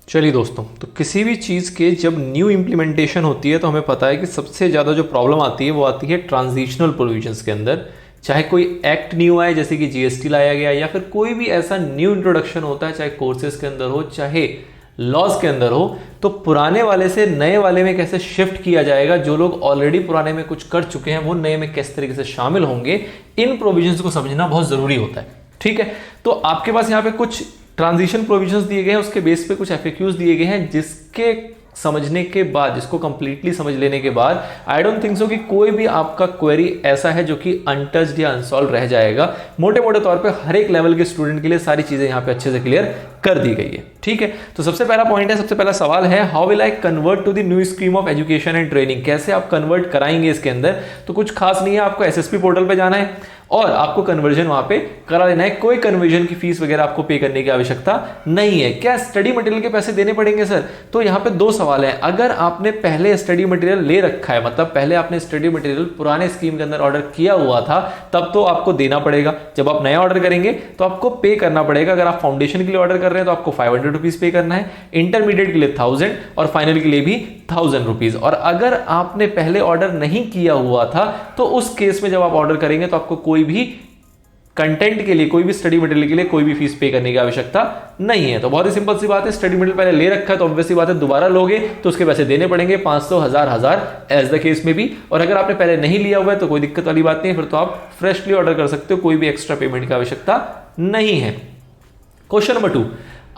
चलिए दोस्तों, तो किसी भी चीज़ के जब न्यू इम्प्लीमेंटेशन होती है तो हमें पता है कि सबसे ज़्यादा जो प्रॉब्लम आती है वो आती है ट्रांजिशनल प्रोविजंस के अंदर। चाहे कोई एक्ट न्यू आए जैसे कि जीएसटी लाया गया, या फिर कोई भी ऐसा न्यू इंट्रोडक्शन होता है, चाहे कोर्सेज के अंदर हो चाहे लॉज के अंदर हो, तो पुराने वाले से नए वाले में कैसे शिफ्ट किया जाएगा, जो लोग ऑलरेडी पुराने में कुछ कर चुके हैं वो नए में किस तरीके से शामिल होंगे, इन प्रोविजंस को समझना बहुत ज़रूरी होता है। ठीक है, तो आपके पास यहाँ पे कुछ ट्रांजिशन प्रोविजंस दिए गए हैं, उसके बेस पे कुछ एफएक्यूज दिए गए हैं, जिसके समझने के बाद, जिसको कंप्लीटली समझ लेने के बाद आई डोंट थिंक सो कि कोई भी आपका क्वेरी ऐसा है जो कि अनटच्ड या अनसॉल्व रह जाएगा। मोटे मोटे तौर पे हर एक लेवल के स्टूडेंट के लिए सारी चीजें यहाँ पे अच्छे से क्लियर कर दी गई है। ठीक है, तो सबसे पहला पॉइंट है, सबसे पहला सवाल है, how will I convert to the new scheme of education and training. कैसे आप कन्वर्ट कराएंगे इसके अंदर? तो कुछ खास नहीं है, आपको एसएसपी पोर्टल पे जाना है और आपको कन्वर्जन वहां पे करा लेना है। कोई कन्वर्जन की फीस वगैरह आपको पे करने की आवश्यकता नहीं है। क्या स्टडी मटेरियल के पैसे देने पड़ेंगे सर? तो यहाँ पे दो सवाल है। अगर आपने पहले स्टडी मटेरियल ले रखा है, मतलब पहले आपने स्टडी मटेरियल पुराने स्कीम के अंदर ऑर्डर किया हुआ था, तब तो आपको देना पड़ेगा। जब आप नया ऑर्डर करेंगे तो आपको पे करना पड़ेगा। अगर आप फाउंडेशन के लिए ऑर्डर कर रहे हैं तो आपको 500 रुपीज पे करना है, इंटरमीडिएट के लिए 1000 और फाइनल के लिए भी 1000 रुपीज। और अगर आपने पहले ऑर्डर नहीं किया हुआ था तो उस केस में जब आप ऑर्डर करेंगे तो आपको कोई भी कंटेंट के लिए, कोई भी स्टडी मटेरियल के लिए कोई भी फीस पे करने की आवश्यकता नहीं है। तो बहुत ही सिंपल सी बात है, स्टडी मटेरियल पहले ले रखा है तो ऑब्वियसली बात है दोबारा लोगे तो उसके पैसे देने पड़ेंगे, 500, 1000 एज द केस में भी। और अगर आपने पहले नहीं लिया हुआ है तो कोई दिक्कत वाली बात नहीं है, फिर तो आप फ्रेशली ऑर्डर कर सकते हो, कोई भी एक्स्ट्रा पेमेंट की आवश्यकता नहीं है। Question number 2,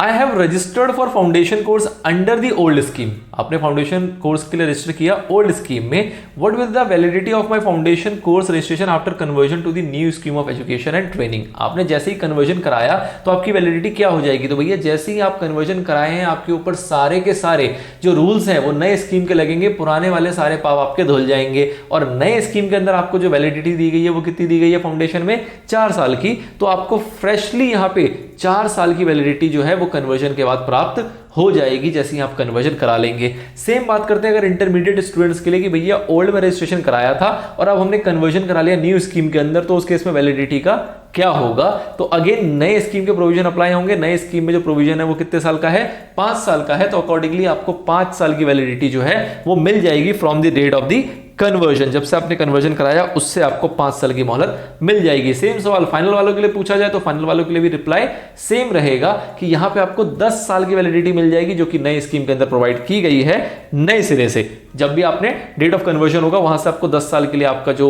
I have registered for foundation course under the old scheme. आपने फाउंडेशन कोर्स के लिए रजिस्टर किया ओल्ड स्कीम में। What will the validity of my foundation course registration after conversion to the new scheme of education and training. आपने जैसे ही conversion कराया तो आपकी वैलिडिटी क्या हो जाएगी? तो भैया जैसे ही आप कन्वर्जन कराए हैं आपके ऊपर सारे के सारे जो रूल्स हैं वो नए स्कीम के लगेंगे, पुराने वाले सारे पाव आपके धुल जाएंगे। और नए स्कीम के अंदर आपको जो वैलिडिटी दी गई है वो कितनी दी गई है फाउंडेशन में? 4 साल की। तो आपको फ्रेशली यहाँ पे 4 साल की वैलिडिटी जो है वो कन्वर्जन के बाद प्राप्त हो जाएगी जैसे ही आप कन्वर्जन करा लेंगे। सेम बात करते हैं अगर इंटरमीडिएट स्टूडेंट्स के लिए कि भैया ओल्ड में रजिस्ट्रेशन कराया था और अब हमने कन्वर्जन करा लिया न्यू स्कीम के अंदर, तो उस केस में वैलिडिटी का क्या होगा? तो अगेन नए स्कीम के प्रोविजन अप्लाई होंगे। नए स्कीम में जो प्रोविजन है वो कितने साल का है? 5 साल का है। तो अकॉर्डिंगली आपको 5 साल की वैलिडिटी जो है वो मिल जाएगी from the date of the conversion. जब से आपने कन्वर्जन कराया उससे आपको 5 साल की मोहलत मिल जाएगी। सेम सवाल फाइनल वालों के लिए पूछा जाए तो फाइनल वालों के लिए भी रिप्लाई सेम रहेगा कि यहां पे आपको 10 साल की वैलिडिटी मिल जाएगी जो कि नए स्कीम के अंदर प्रोवाइड की गई है नए सिरे से। जब भी आपने डेट ऑफ कन्वर्जन होगा वहां से आपको 10 साल के लिए आपका जो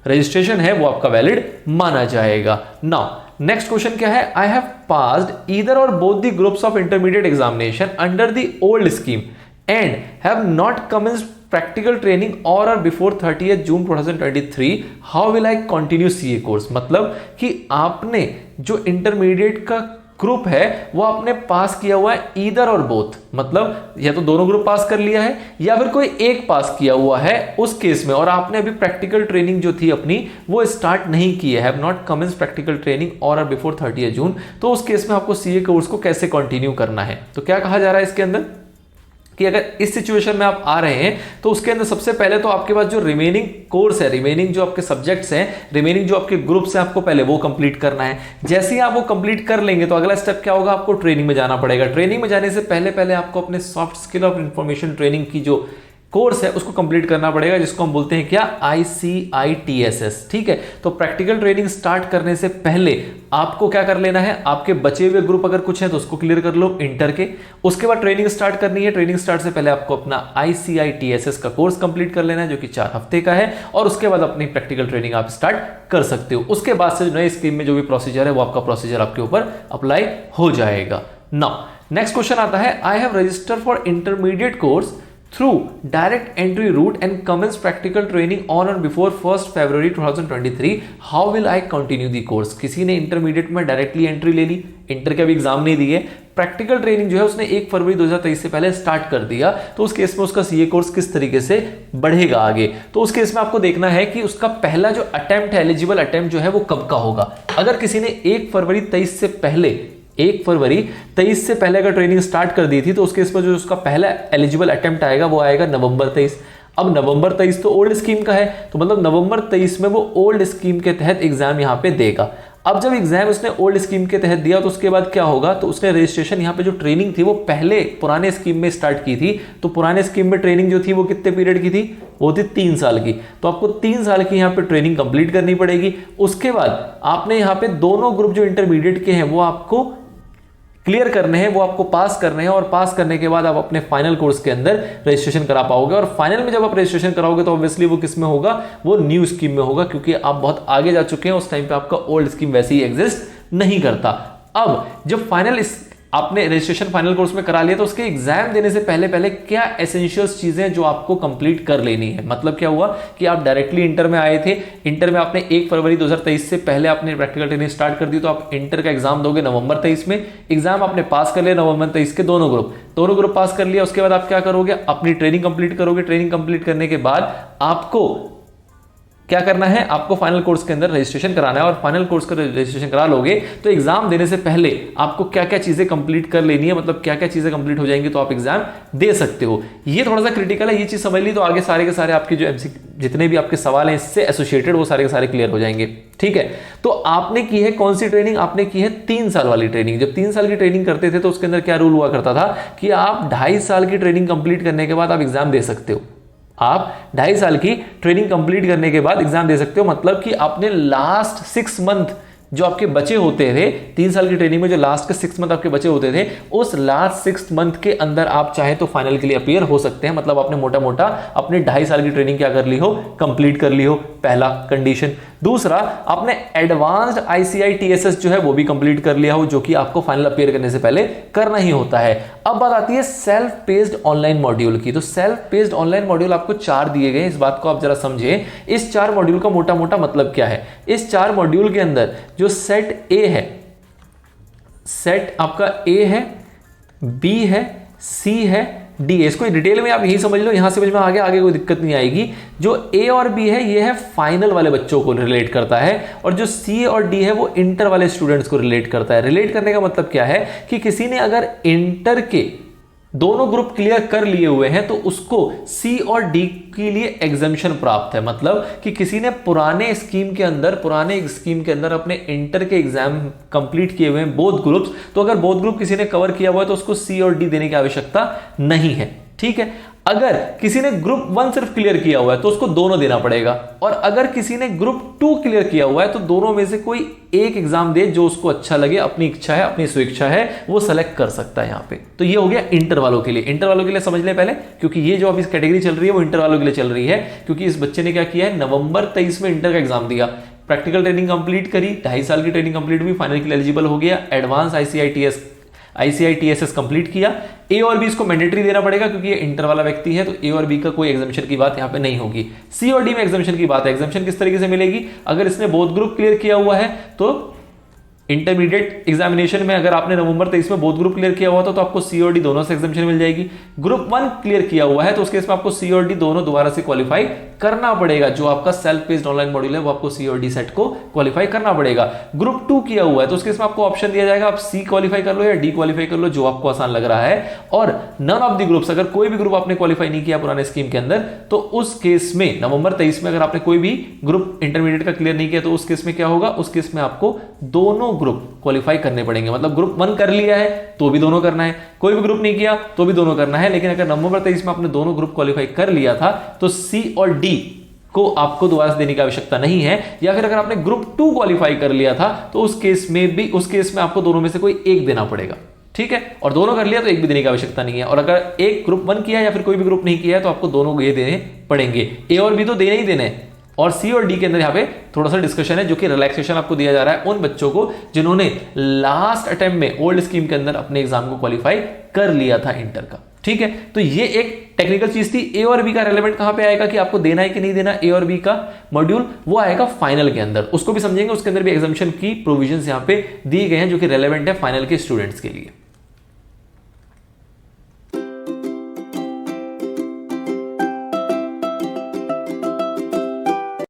रजिस्ट्रेशन है वो आपका वैलिड माना जाएगा। नाउ नेक्स्ट क्वेश्चन क्या है? I have passed either or both the groups of intermediate examination under the old scheme and have not commenced practical training और before 30th June 2023, how will I continue CA course. मतलब कि आपने जो intermediate का group है वो आपने पास किया हुआ है ईदर और बोथ, मतलब या तो दोनों ग्रुप पास कर लिया है या फिर कोई एक पास किया हुआ है उस केस में, और आपने अभी प्रैक्टिकल ट्रेनिंग जो थी अपनी वो स्टार्ट नहीं की है, have not commence practical training और बिफोर 30th जून। तो उस केस में आपको सीए कोर्स को कैसे कंटिन्यू करना है? तो क्या कहा जा रहा है इसके अंदर कि अगर इस सिचुएशन में आप आ रहे हैं तो उसके अंदर सबसे पहले तो आपके पास जो रिमेनिंग कोर्स है, रिमेनिंग जो आपके सब्जेक्ट्स हैं, रिमेनिंग जो आपके ग्रुप्स हैं, आपको पहले वो कंप्लीट करना है। जैसे ही आप वो कंप्लीट कर लेंगे तो अगला स्टेप क्या होगा? आपको ट्रेनिंग में जाना पड़ेगा। ट्रेनिंग में जाने से पहले आपको अपने soft skill of information training की जो कोर्स है उसको कंप्लीट करना पड़ेगा, जिसको हम बोलते हैं क्या? ICITSS। ठीक है, तो प्रैक्टिकल ट्रेनिंग स्टार्ट करने से पहले आपको क्या कर लेना है? आपके बचे हुए ग्रुप अगर कुछ है तो उसको क्लियर कर लो इंटर के। उसके बाद ट्रेनिंग स्टार्ट करनी है। ट्रेनिंग स्टार्ट से पहले आपको अपना ICITSS का कोर्स कंप्लीट कर लेना है जो कि 4 हफ्ते का है, और उसके बाद अपनी प्रैक्टिकल ट्रेनिंग आप स्टार्ट कर सकते हो। उसके बाद से नए स्कीम में जो भी प्रोसीजर है वो आपका प्रोसीजर आपके ऊपर अप्लाई हो जाएगा। नाउ नेक्स्ट क्वेश्चन आता है, I have registered for intermediate course through direct entry route and commence practical training on or before 1st February 2023, how will I continue the course। किसी ने इंटरमीडिएट में directly entry ले ली, inter का भी exam नहीं दिए, प्रैक्टिकल ट्रेनिंग जो है उसने 1 फरवरी 2023 से पहले स्टार्ट कर दिया, तो उस केस में उसका सीए कोर्स किस तरीके से बढ़ेगा आगे? तो उस केस में आपको देखना है कि उसका पहला जो अटेम्प्ट है, एलिजिबल अटेम्प्ट जो है वो कब का होगा। अगर किसी ने 1 फरवरी 23 से पहले 1 फरवरी 23 से पहले अगर ट्रेनिंग स्टार्ट कर दी थी तो उस केस पर जो उसका पहला एलिजिबल अटेम्प्ट आएगा वो आएगा नवंबर 23। अब नवंबर 23 तो ओल्ड स्कीम का है, तो मतलब नवंबर 23 में वो ओल्ड स्कीम के तहत एग्जाम यहाँ पे देगा। अब जब एग्जाम उसने ओल्ड स्कीम के तहत दिया तो उसके बाद क्या होगा, तो उसने रजिस्ट्रेशन यहाँ पे जो ट्रेनिंग थी वो पहले पुराने स्कीम में स्टार्ट की थी, तो पुराने स्कीम में ट्रेनिंग जो थी वो कितने पीरियड की थी, वो थी 3 साल की। तो आपको 3 साल की यहाँ पे ट्रेनिंग कंप्लीट करनी पड़ेगी। उसके बाद आपने यहाँ पे दोनों ग्रुप जो इंटरमीडिएट के हैं वो आपको क्लियर करने हैं, वो आपको पास करने हैं, और पास करने के बाद आप अपने फाइनल कोर्स के अंदर रजिस्ट्रेशन करा पाओगे। और फाइनल में जब आप रजिस्ट्रेशन कराओगे तो ऑब्वियसली वो किस में होगा, वो न्यू स्कीम में होगा, क्योंकि आप बहुत आगे जा चुके हैं। उस टाइम पे आपका ओल्ड स्कीम वैसे ही एग्जिस्ट नहीं करता। अब जब फाइनल आपने रजिस्ट्रेशन फाइनल कोर्स में करा लिया तो उसके एग्जाम देने से पहले पहले क्या एसेंशियल्स चीजें जो आपको कंप्लीट कर लेनी है। मतलब क्या हुआ कि आप डायरेक्टली इंटर में आए थे, इंटर में आपने 1 फरवरी 2023 से पहले आपने प्रैक्टिकल ट्रेनिंग स्टार्ट कर दी, तो आप इंटर का एग्जाम दोगे नवंबर 23 में। एग्जाम आपने पास कर लिया नवंबर 23 के दोनों ग्रुप पास कर लिया। उसके बाद आप क्या करोगे, अपनी ट्रेनिंग कंप्लीट करोगे। ट्रेनिंग कंप्लीट करने के बाद आपको क्या करना है, आपको फाइनल कोर्स के अंदर रजिस्ट्रेशन कराना है। और फाइनल कोर्स का रजिस्ट्रेशन करा लोगे तो एग्जाम देने से पहले आपको क्या क्या चीजें कंप्लीट कर लेनी है, मतलब क्या क्या चीजें कंप्लीट हो जाएंगी तो आप एग्जाम दे सकते हो। ये थोड़ा सा क्रिटिकल है, ये चीज समझ ली तो आगे सारे के सारे आपके जो जितने भी आपके सवाल हैं इससे एसोसिएटेड वो सारे के सारे क्लियर हो जाएंगे। ठीक है, तो आपने की है कौन सी ट्रेनिंग, आपने की है 3 साल वाली ट्रेनिंग। जब 3 साल की ट्रेनिंग करते थे तो उसके अंदर क्या रूल हुआ करता था कि आप 2.5 साल की ट्रेनिंग कंप्लीट करने के बाद आप एग्जाम दे सकते हो। आप 2.5 साल की ट्रेनिंग कंप्लीट करने के बाद एग्जाम दे सकते हो। मतलब कि आपने लास्ट 6 मंथ जो आपके बचे होते थे 3 साल की ट्रेनिंग में, जो लास्ट के 6 मंथ आपके बचे होते थे, उस लास्ट 6 मंथ के अंदर आप चाहे तो फाइनल के लिए अपीयर हो सकते हैं। मतलब आपने मोटा मोटा अपने 2.5 साल की ट्रेनिंग क्या कर ली हो, कंप्लीट कर ली हो, पहला कंडीशन। दूसरा, आपने एडवांस्ड ICI TSS जो है वो भी कंप्लीट कर लिया हो, जो कि आपको फाइनल अपीयर करने से पहले करना ही होता है। अब बात आती है सेल्फ पेस्ड ऑनलाइन मॉड्यूल की। तो सेल्फ पेस्ड ऑनलाइन मॉड्यूल आपको 4 दिए गए, इस बात को आप जरा समझें। इस 4 मॉड्यूल का मोटा मोटा मतलब क्या है। इस 4 मॉड्यूल के अंदर जो सेट ए है, सेट आपका ए है, बी है, सी है, डी है। इसको डिटेल में आप यही समझ लो, यहां से समझ में आगे कोई दिक्कत नहीं आएगी। जो ए और बी है ये है फाइनल वाले बच्चों को रिलेट करता है, और जो सी और डी है वो इंटर वाले स्टूडेंट्स को रिलेट करता है। रिलेट करने का मतलब क्या है कि किसी ने अगर इंटर के दोनों ग्रुप क्लियर कर लिए हुए हैं तो उसको सी और डी के लिए एग्जम्पशन प्राप्त है। मतलब कि किसी ने पुराने स्कीम के अंदर अपने इंटर के एग्जाम कंप्लीट किए हुए हैं बोथ ग्रुप्स, तो अगर बोथ ग्रुप किसी ने कवर किया हुआ है तो उसको सी और डी देने की आवश्यकता नहीं है। ठीक है, अगर किसी ने ग्रुप 1 सिर्फ क्लियर किया हुआ है तो उसको दोनों देना पड़ेगा, और अगर किसी ने ग्रुप 2 क्लियर किया हुआ है तो दोनों में से कोई एक एग्जाम दे, जो उसको अच्छा लगे, अपनी इच्छा है, अपनी स्वेच्छा है, वो सेलेक्ट कर सकता है यहां पे। तो ये हो गया इंटर वालों के लिए। इंटर वालों के लिए समझ ले पहले, क्योंकि ये जो अभी कैटेगरी चल रही है वो इंटर वालों के लिए चल रही है, क्योंकि इस बच्चे ने क्या किया है, नवंबर 23 में इंटर का एग्जाम दिया, प्रैक्टिकल ट्रेनिंग कंप्लीट करी, 2.5 साल की ट्रेनिंग कंप्लीट हुई, फाइनल के लिए एलिजिबल हो गया, एडवांस ICI TSS कंप्लीट किया। ए और बी इसको मैंडेटरी देना पड़ेगा क्योंकि ये इंटर वाला व्यक्ति है, तो ए और बी का कोई एग्जामिशन की बात यहां पे नहीं होगी। सी और डी में एग्जामिशन की बात है। एग्जामिशन किस तरीके से मिलेगी, अगर इसने बोथ ग्रुप क्लियर किया हुआ है तो इंटरमीडिएट एग्जामिनेशन में अगर आपने नवंबर 23 में बोथ ग्रुप क्लियर किया हुआ था तो आपको सी और डी दोनों से एग्जामिशन मिल जाएगी। ग्रुप 1 क्लियर किया हुआ है तो उस केस में आपको सी और डी दोनों दोबारा से क्वालिफाई करना पड़ेगा। जो आपका सेल्फ पेस्ड ऑनलाइन मॉड्यूल है वो आपको सी और डी सेट को क्वालिफाई करना पड़ेगा। ग्रुप 2 किया हुआ है तो उस केस में आपको ऑप्शन दिया जाएगा, आप सी क्वालिफाई कर लो या डी क्वालिफाई कर लो, जो आपको आसान लग रहा है। और नन ऑफ द ग्रुप्स, अगर कोई भी ग्रुप आपने क्वालिफाई नहीं किया पुराने स्कीम के अंदर, तो उस केस में नवंबर 23 में अगर आपने कोई भी ग्रुप इंटरमीडिएट का क्लियर नहीं किया तो उस केस में क्या होगा, उस केस में आपको दोनों ग्रुप क्वालिफाई करने पड़ेंगे। मतलब ग्रुप 1 कर लिया है तो भी दोनों करना है, कोई भी ग्रुप नहीं किया तो भी दोनों करना है। लेकिन अगर नवंबर 23 में आपने दोनों ग्रुप क्वालिफाई कर लिया था तो सी और डी को आपको दोबारा से देने की आवश्यकता नहीं है। या फिर अगर आपने ग्रुप 2 क्वालिफाई कर लिया था तो उस केस में आपको दोनों में से कोई एक देना पड़ेगा। ठीक है, और दोनों कर लिया तो एक भी देने की आवश्यकता नहीं है। और अगर एक ग्रुप 1 किया या फिर कोई भी ग्रुप नहीं किया है तो आपको दोनों ये देने पड़ेंगे। ए और बी तो देने ही देने हैं। और सी और डी के अंदर यहाँ पे थोड़ा सा डिस्कशन है, जो कि रिलैक्सेशन आपको दिया जा रहा है उन बच्चों को जिन्होंने लास्ट अटेम्प्ट में ओल्ड स्कीम के अंदर अपने एग्जाम को क्वालिफाई कर लिया था इंटर का। ठीक है, तो ये एक टेक्निकल चीज थी। ए और बी का रेलेवेंट कहां पे आएगा कि आपको देना है कि नहीं देना ए और बी का मॉड्यूल, वो आएगा फाइनल के अंदर। उसको भी समझेंगे, उसके अंदर भी एग्जामिशन की प्रोविजंस यहां पे दिए गए हैं जो कि रेलेवेंट है फाइनल के स्टूडेंट्स के लिए।